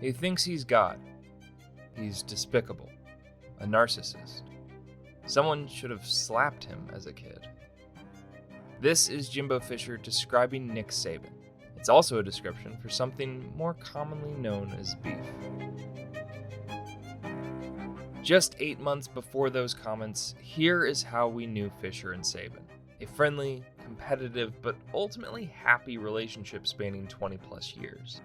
He thinks he's God. He's despicable. A narcissist. Someone should have slapped him as a kid. This is Jimbo Fisher describing Nick Saban. It's also a description for something more commonly known as beef. Just 8 months before those comments, here is how we knew Fisher and Saban. A friendly, competitive, but ultimately happy relationship spanning 20 plus years.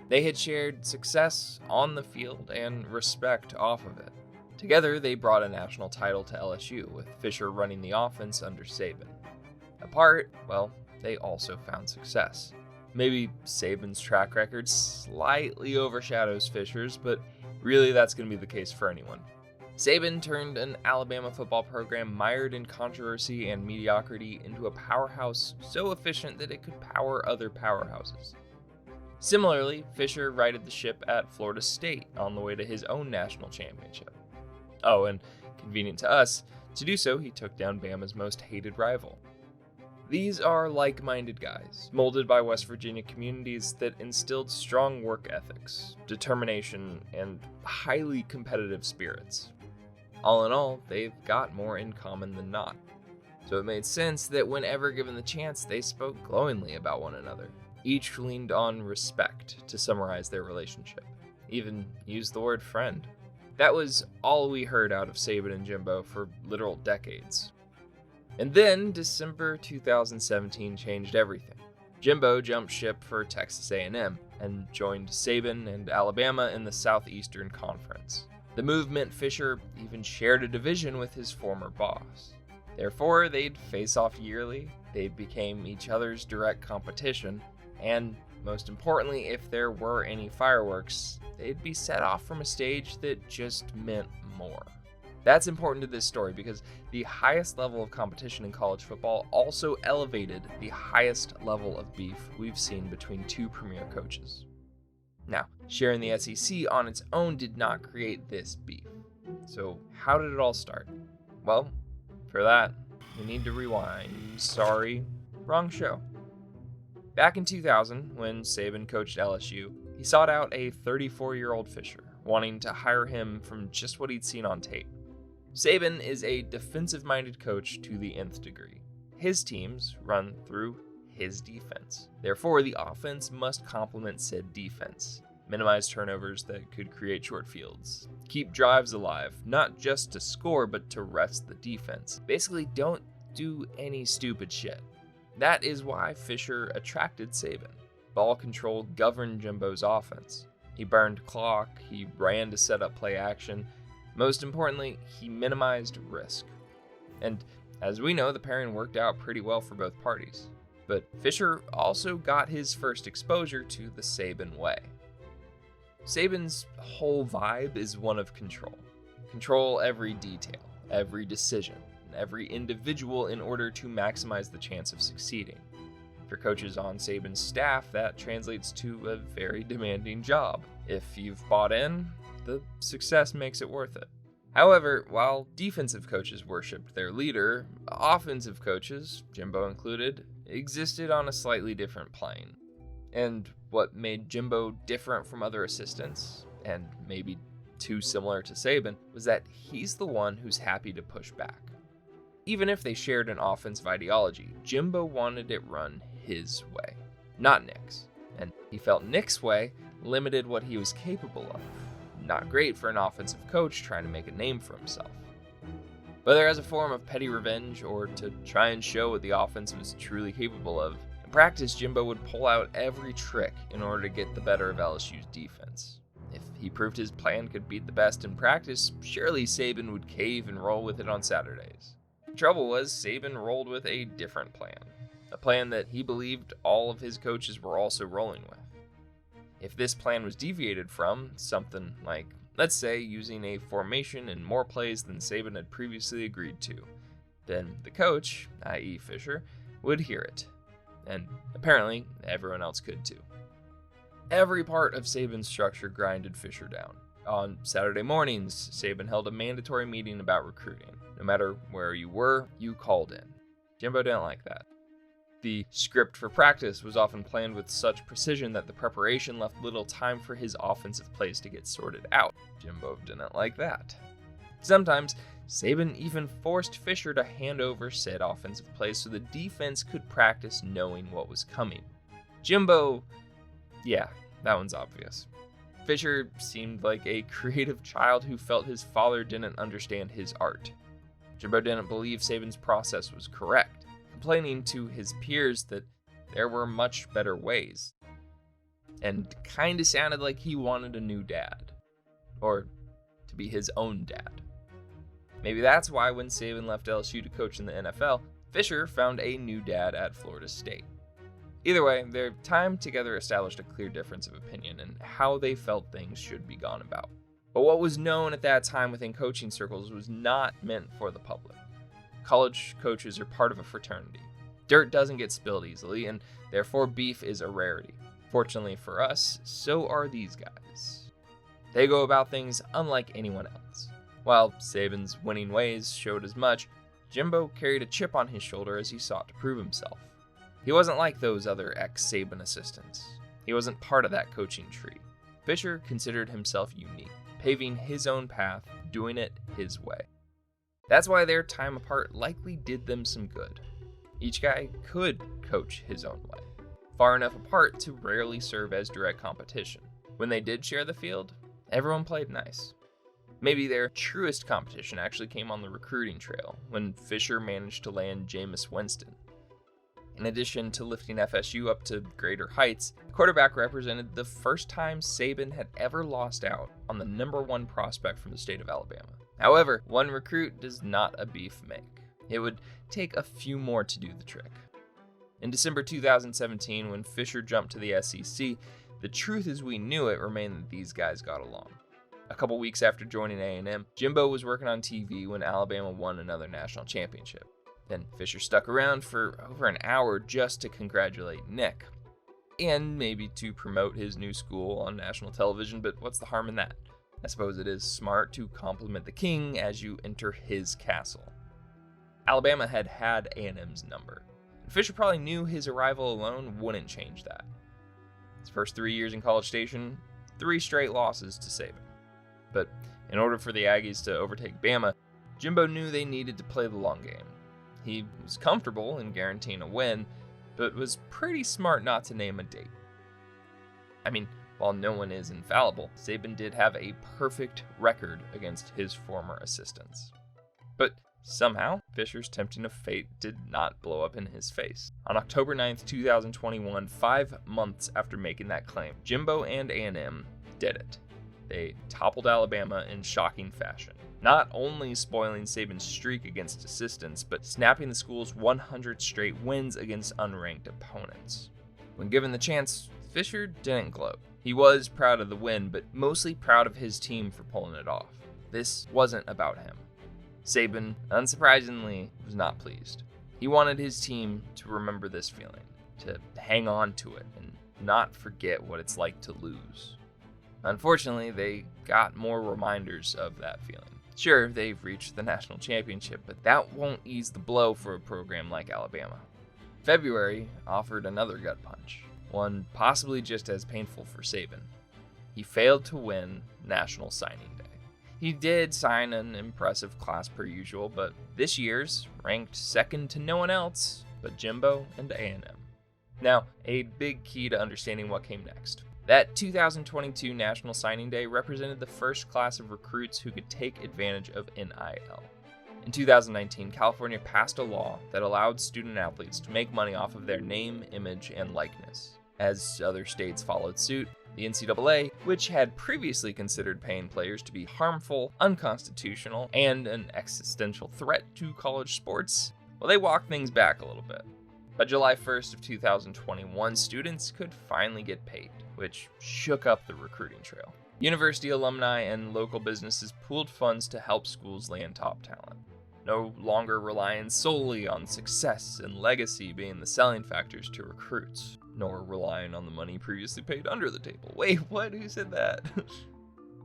They had shared success on the field and respect off of it. Together, they brought a national title to LSU, with Fisher running the offense under Saban. Apart, well, they also found success. Maybe Saban's track record slightly overshadows Fisher's, but really that's going to be the case for anyone. Saban turned an Alabama football program mired in controversy and mediocrity into a powerhouse so efficient that it could power other powerhouses. Similarly, Fisher righted the ship at Florida State on the way to his own national championship. Oh, and convenient to us, to do so he took down Bama's most hated rival. These are like-minded guys, molded by West Virginia communities that instilled strong work ethics, determination, and highly competitive spirits. All in all, they've got more in common than not. So it made sense that whenever given the chance, they spoke glowingly about one another. Each leaned on respect to summarize their relationship, even used the word friend. That was all we heard out of Saban and Jimbo for literal decades. And then December 2017 changed everything. Jimbo jumped ship for Texas A&M and joined Saban and Alabama in the Southeastern Conference. The move meant Fisher even shared a division with his former boss. Therefore, they'd face off yearly, they became each other's direct competition, and most importantly, if there were any fireworks, they'd be set off from a stage that just meant more. That's important to this story because the highest level of competition in college football also elevated the highest level of beef we've seen between two premier coaches. Now, sharing the SEC on its own did not create this beef. So how did it all start? Well, for that, we need to rewind. Sorry, wrong show. Back in 2000, when Saban coached LSU, he sought out a 34-year-old Fisher, wanting to hire him from just what he'd seen on tape. Saban is a defensive-minded coach to the nth degree. His teams run through his defense. Therefore, the offense must complement said defense, minimize turnovers that could create short fields, keep drives alive, not just to score, but to rest the defense. Basically, don't do any stupid shit. That is why Fisher attracted Saban. Ball control governed Jimbo's offense. He burned clock, he ran to set up play action. Most importantly, he minimized risk. And as we know, the pairing worked out pretty well for both parties. But Fisher also got his first exposure to the Saban way. Saban's whole vibe is one of control. Control every detail, every decision, and every individual in order to maximize the chance of succeeding. For coaches on Saban's staff, that translates to a very demanding job. If you've bought in, the success makes it worth it. However, while defensive coaches worshipped their leader, offensive coaches, Jimbo included, existed on a slightly different plane. And what made Jimbo different from other assistants, and maybe too similar to Saban, was that he's the one who's happy to push back. Even if they shared an offensive ideology, Jimbo wanted it run his way, not Nick's. And he felt Nick's way limited what he was capable of. Not great for an offensive coach trying to make a name for himself. Whether as a form of petty revenge or to try and show what the offense was truly capable of, in practice Jimbo would pull out every trick in order to get the better of LSU's defense. If he proved his plan could beat the best in practice, surely Saban would cave and roll with it on Saturdays. The trouble was, Saban rolled with a different plan. A plan that he believed all of his coaches were also rolling with. If this plan was deviated from, something like, let's say, using a formation in more plays than Saban had previously agreed to, then the coach, i.e. Fisher, would hear it. And apparently, everyone else could too. Every part of Saban's structure grinded Fisher down. On Saturday mornings, Saban held a mandatory meeting about recruiting. No matter where you were, you called in. Jimbo didn't like that. The script for practice was often planned with such precision that the preparation left little time for his offensive plays to get sorted out. Jimbo didn't like that. Sometimes, Saban even forced Fisher to hand over said offensive plays so the defense could practice knowing what was coming. Jimbo, yeah, that one's obvious. Fisher seemed like a creative child who felt his father didn't understand his art. Jimbo didn't believe Saban's process was correct, complaining to his peers that there were much better ways. And kinda sounded like he wanted a new dad. Or to be his own dad. Maybe that's why when Saban left LSU to coach in the NFL, Fisher found a new dad at Florida State. Either way, their time together established a clear difference of opinion in how they felt things should be gone about. But what was known at that time within coaching circles was not meant for the public. College coaches are part of a fraternity. Dirt doesn't get spilled easily, and therefore beef is a rarity. Fortunately for us, so are these guys. They go about things unlike anyone else. While Saban's winning ways showed as much, Jimbo carried a chip on his shoulder as he sought to prove himself. He wasn't like those other ex-Saban assistants. He wasn't part of that coaching tree. Fisher considered himself unique, paving his own path, doing it his way. That's why their time apart likely did them some good. Each guy could coach his own way, far enough apart to rarely serve as direct competition. When they did share the field, everyone played nice. Maybe their truest competition actually came on the recruiting trail, when Fisher managed to land Jameis Winston. In addition to lifting FSU up to greater heights, the quarterback represented the first time Saban had ever lost out on the number one prospect from the state of Alabama. However, one recruit does not a beef make. It would take a few more to do the trick. In December 2017, when Fisher jumped to the SEC, the truth as we knew it remained that these guys got along. A couple weeks after joining A&M, Jimbo was working on TV when Alabama won another national championship. Then Fisher stuck around for over an hour just to congratulate Nick. And maybe to promote his new school on national television, but what's the harm in that? I suppose it is smart to compliment the king as you enter his castle. Alabama had A&M's number. Fisher probably knew his arrival alone wouldn't change that. His first 3 years in College Station, 3 straight losses to Saban. But in order for the Aggies to overtake Bama, Jimbo knew they needed to play the long game. He was comfortable in guaranteeing a win, but was pretty smart not to name a date. I mean, while no one is infallible, Saban did have a perfect record against his former assistants. But somehow, Fisher's tempting of fate did not blow up in his face. On October 9th, 2021, 5 months after making that claim, Jimbo and A&M did it. They toppled Alabama in shocking fashion, not only spoiling Saban's streak against assistants, but snapping the school's 100 straight wins against unranked opponents. When given the chance, Fisher didn't gloat. He was proud of the win, but mostly proud of his team for pulling it off. This wasn't about him. Saban, unsurprisingly, was not pleased. He wanted his team to remember this feeling, to hang on to it, and not forget what it's like to lose. Unfortunately, they got more reminders of that feeling. Sure, they've reached the national championship, but that won't ease the blow for a program like Alabama. February offered another gut punch, one possibly just as painful for Saban. He failed to win National Signing Day. He did sign an impressive class per usual, but this year's ranked second to no one else but Jimbo and A&M. Now, a big key to understanding what came next. That 2022 National Signing Day represented the first class of recruits who could take advantage of NIL. In 2019, California passed a law that allowed student athletes to make money off of their name, image, and likeness. As other states followed suit, the NCAA, which had previously considered paying players to be harmful, unconstitutional, and an existential threat to college sports, well, they walked things back a little bit. By July 1st of 2021, students could finally get paid, which shook up the recruiting trail. University alumni and local businesses pooled funds to help schools land top talent, no longer relying solely on success and legacy being the selling factors to recruits, nor relying on the money previously paid under the table. Wait, what? Who said that?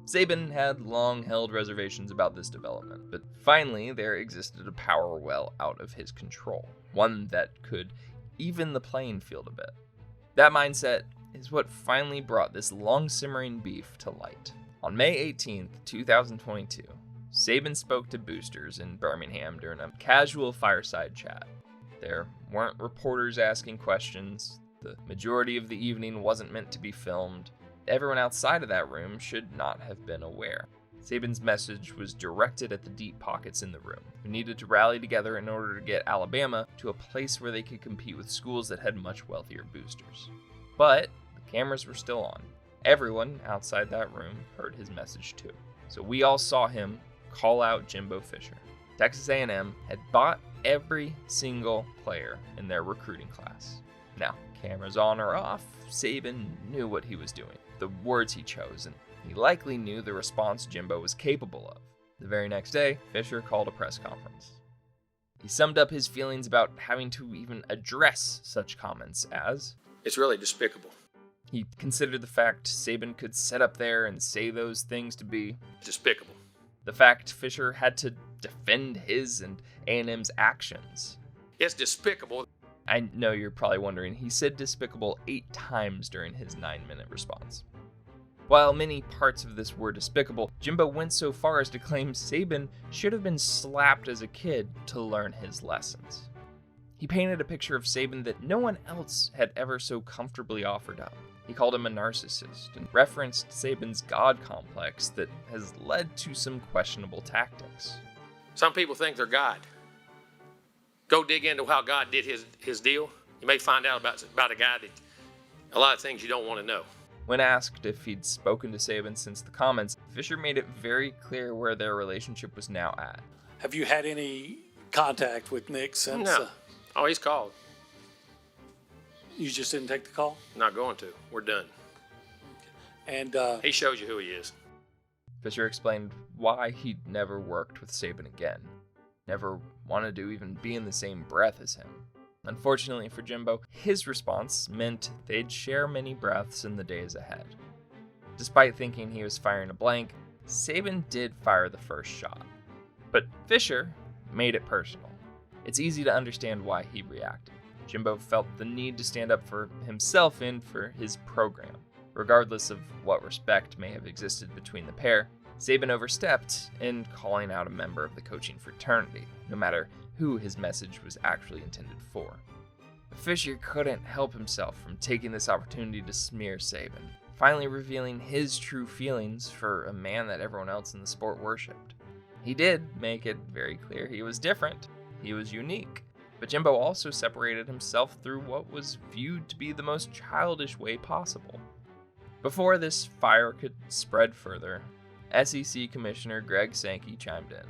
Saban had long held reservations about this development, but finally there existed a power well out of his control, one that could even the playing field a bit. That mindset is what finally brought this long-simmering beef to light. On May 18th, 2022, Saban spoke to boosters in Birmingham during a casual fireside chat. There weren't reporters asking questions. The majority of the evening wasn't meant to be filmed. Everyone outside of that room should not have been aware. Saban's message was directed at the deep pockets in the room, who needed to rally together in order to get Alabama to a place where they could compete with schools that had much wealthier boosters. But the cameras were still on. Everyone outside that room heard his message too. So we all saw him call out Jimbo Fisher. Texas A&M had bought every single player in their recruiting class. Now, cameras on or off, Saban knew what he was doing, the words he chose, and he likely knew the response Jimbo was capable of. The very next day, Fisher called a press conference. He summed up his feelings about having to even address such comments as, "It's really despicable." He considered the fact Saban could sit up there and say those things to be despicable. The fact Fisher had to defend his and A&M's actions. It's despicable. I know you're probably wondering, he said despicable 8 times during his 9-minute response. While many parts of this were despicable, Jimbo went so far as to claim Saban should have been slapped as a kid to learn his lessons. He painted a picture of Saban that no one else had ever so comfortably offered up. He called him a narcissist and referenced Saban's God complex that has led to some questionable tactics. Some people think they're God. Go dig into how God did his deal. You may find out about a guy that a lot of things you don't want to know. When asked if he'd spoken to Saban since the comments, Fisher made it very clear where their relationship was now at. Have you had any contact with Nick since? No. Oh, he's called. You just didn't take the call? Not going to. We're done. And he shows you who he is. Fisher explained why he'd never worked with Saban again. Never wanted to even be in the same breath as him. Unfortunately for Jimbo, his response meant they'd share many breaths in the days ahead. Despite thinking he was firing a blank, Saban did fire the first shot. But Fisher made it personal. It's easy to understand why he reacted. Jimbo felt the need to stand up for himself and for his program. Regardless of what respect may have existed between the pair, Saban overstepped in calling out a member of the coaching fraternity, no matter who his message was actually intended for. Fisher couldn't help himself from taking this opportunity to smear Saban, finally revealing his true feelings for a man that everyone else in the sport worshipped. He did make it very clear he was different, he was unique, but Jimbo also separated himself through what was viewed to be the most childish way possible. Before this fire could spread further, SEC Commissioner Greg Sankey chimed in.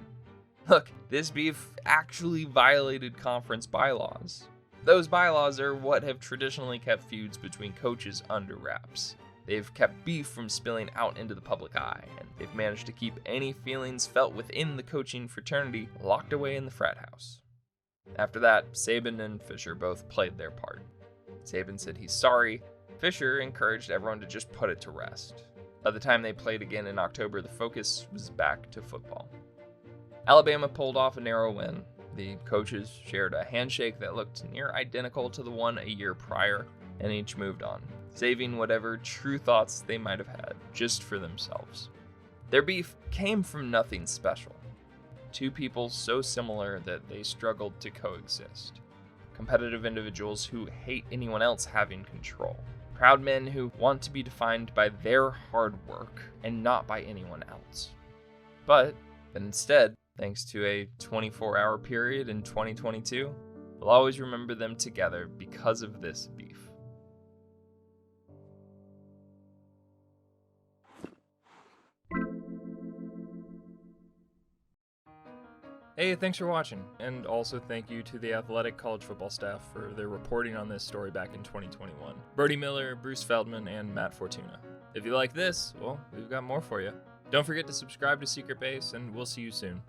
Look, this beef actually violated conference bylaws. Those bylaws are what have traditionally kept feuds between coaches under wraps. They've kept beef from spilling out into the public eye, and they've managed to keep any feelings felt within the coaching fraternity locked away in the frat house. After that, Saban and Fisher both played their part. Saban said he's sorry. Fisher encouraged everyone to just put it to rest. By the time they played again in October, the focus was back to football. Alabama pulled off a narrow win. The coaches shared a handshake that looked near identical to the one a year prior, and each moved on, saving whatever true thoughts they might have had just for themselves. Their beef came from nothing special. Two people so similar that they struggled to coexist. Competitive individuals who hate anyone else having control. Proud men who want to be defined by their hard work and not by anyone else. But instead, thanks to a 24-hour period in 2022, we'll always remember them together because of this beef. Hey, thanks for watching, and also thank you to the Athletic college football staff for their reporting on this story back in 2021. Brody Miller, Bruce Feldman, and Matt Fortuna. If you like this, well, we've got more for you. Don't forget to subscribe to Secret Base, and we'll see you soon.